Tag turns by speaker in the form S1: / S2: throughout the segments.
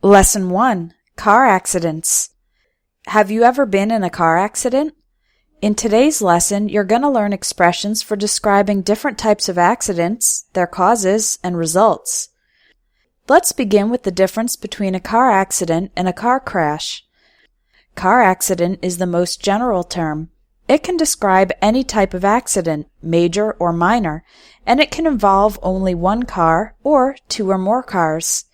S1: Lesson 1. Car Accidents. Have you ever been in a car accident? In today's lesson, you're going to learn expressions for describing different types of accidents, their causes, and results. Let's begin with the difference between a car accident and a car crash. Car accident is the most general term. It can describe any type of accident, major or minor, and it can involve only one car or two or more cars.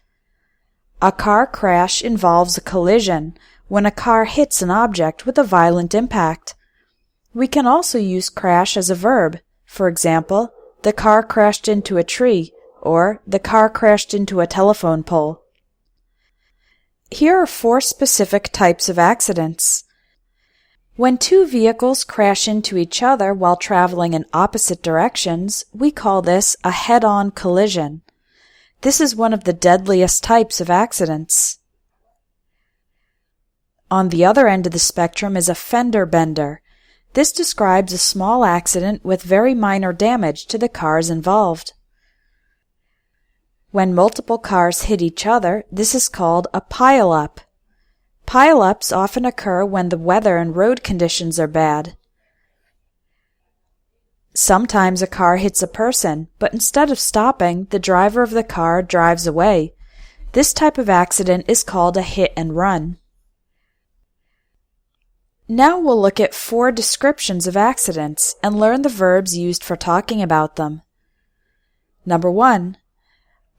S1: A car crash involves a collision, when a car hits an object with a violent impact. We can also use crash as a verb. For example, the car crashed into a tree, or the car crashed into a telephone pole. Here are 4 specific types of accidents. When two vehicles crash into each other while traveling in opposite directions, we call this a head-on collision. This is one of the deadliest types of accidents. On the other end of the spectrum is a fender bender. This describes a small accident with very minor damage to the cars involved. When multiple cars hit each other, this is called a pile-up. Pile-ups often occur when the weather and road conditions are bad. Sometimes a car hits a person, but instead of stopping, the driver of the car drives away. This type of accident is called a hit and run. Now we'll look at 4 descriptions of accidents and learn the verbs used for talking about them. Number 1.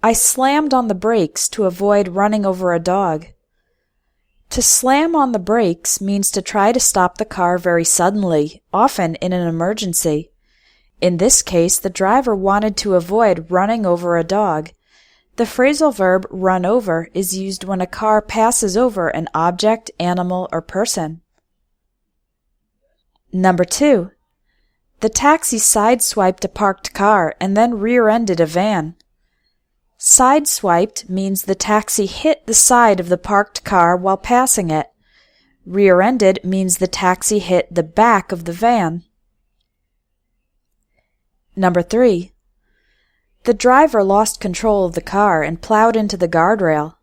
S1: I slammed on the brakes to avoid running over a dog. To slam on the brakes means to try to stop the car very suddenly, often in an emergency. In this case, the driver wanted to avoid running over a dog. The phrasal verb run over is used when a car passes over an object, animal, or person. Number 2. The taxi sideswiped a parked car and then rear-ended a van. Sideswiped means the taxi hit the side of the parked car while passing it. Rear-ended means the taxi hit the back of the van. Number 3. The driver lost control of the car and plowed into the guardrail.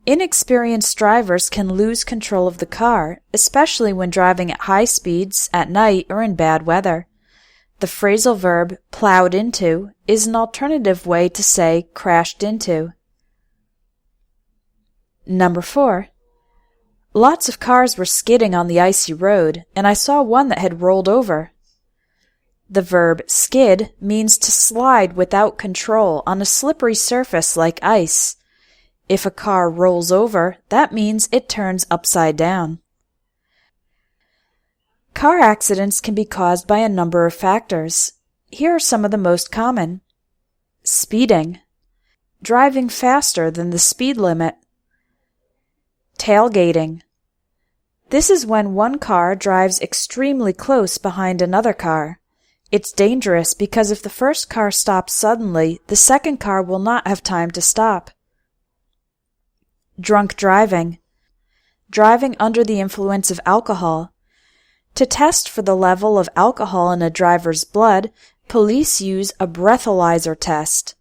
S1: Inexperienced drivers can lose control of the car, especially when driving at high speeds, at night, or in bad weather. The phrasal verb plowed into is an alternative way to say crashed into. Number 4. Lots of cars were skidding on the icy road, and I saw one that had rolled over. The verb skid means to slide without control on a slippery surface like ice. If a car rolls over, that means it turns upside down. Car accidents can be caused by a number of factors. Here are some of the most common. Speeding, driving faster than the speed limit. Tailgating. This is when one car drives extremely close behind another car. It's dangerous because if the first car stops suddenly, the second car will not have time to stop. Drunk driving. Driving under the influence of alcohol. To test for the level of alcohol in a driver's blood, police use a breathalyzer test.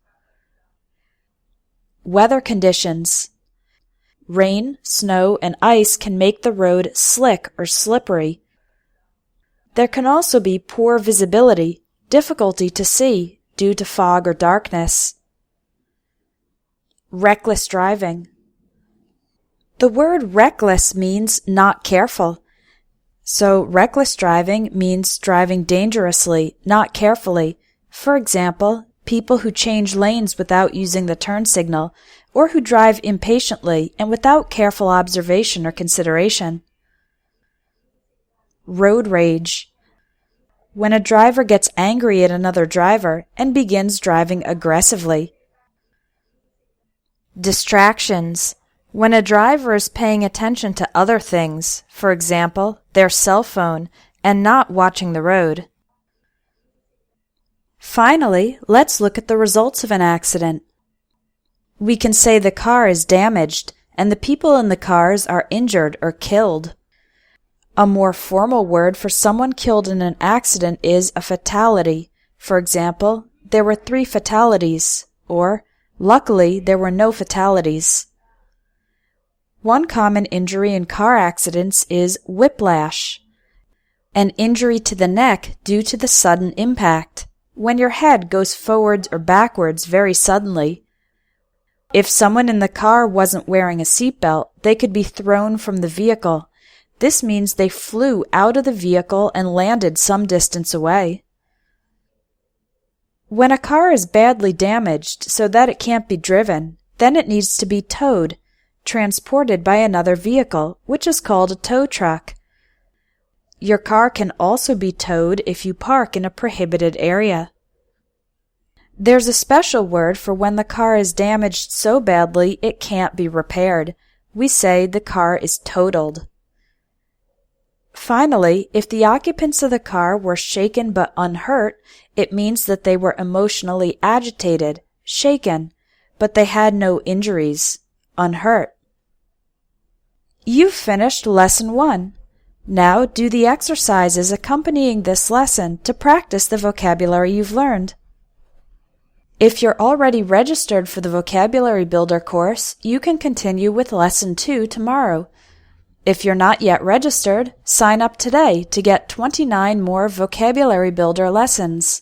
S1: Weather conditions. Rain, snow, and ice can make the road slick or slippery. There can also be poor visibility, difficulty to see due to fog or darkness. Reckless driving. The word reckless means not careful. So reckless driving means driving dangerously, not carefully. For example, people who change lanes without using the turn signal, or who drive impatiently and without careful observation or consideration. Road rage. When a driver gets angry at another driver and begins driving aggressively. Distractions. When a driver is paying attention to other things, for example, their cell phone, and not watching the road. Finally, let's look at the results of an accident. We can say the car is damaged and the people in the cars are injured or killed. A more formal word for someone killed in an accident is a fatality. For example, there were 3 fatalities, or luckily there were no fatalities. One common injury in car accidents is whiplash, an injury to the neck due to the sudden impact, when your head goes forwards or backwards very suddenly. If someone in the car wasn't wearing a seatbelt, they could be thrown from the vehicle. This means they flew out of the vehicle and landed some distance away. When a car is badly damaged so that it can't be driven, then it needs to be towed, transported by another vehicle, which is called a tow truck. Your car can also be towed if you park in a prohibited area. There's a special word for when the car is damaged so badly it can't be repaired. We say the car is totaled. Finally, if the occupants of the car were shaken but unhurt, it means that they were emotionally agitated, shaken, but they had no injuries, unhurt. You've finished Lesson 1. Now do the exercises accompanying this lesson to practice the vocabulary you've learned. If you're already registered for the Vocabulary Builder course, you can continue with Lesson 2 tomorrow. If you're not yet registered, sign up today to get 29 more Vocabulary Builder lessons.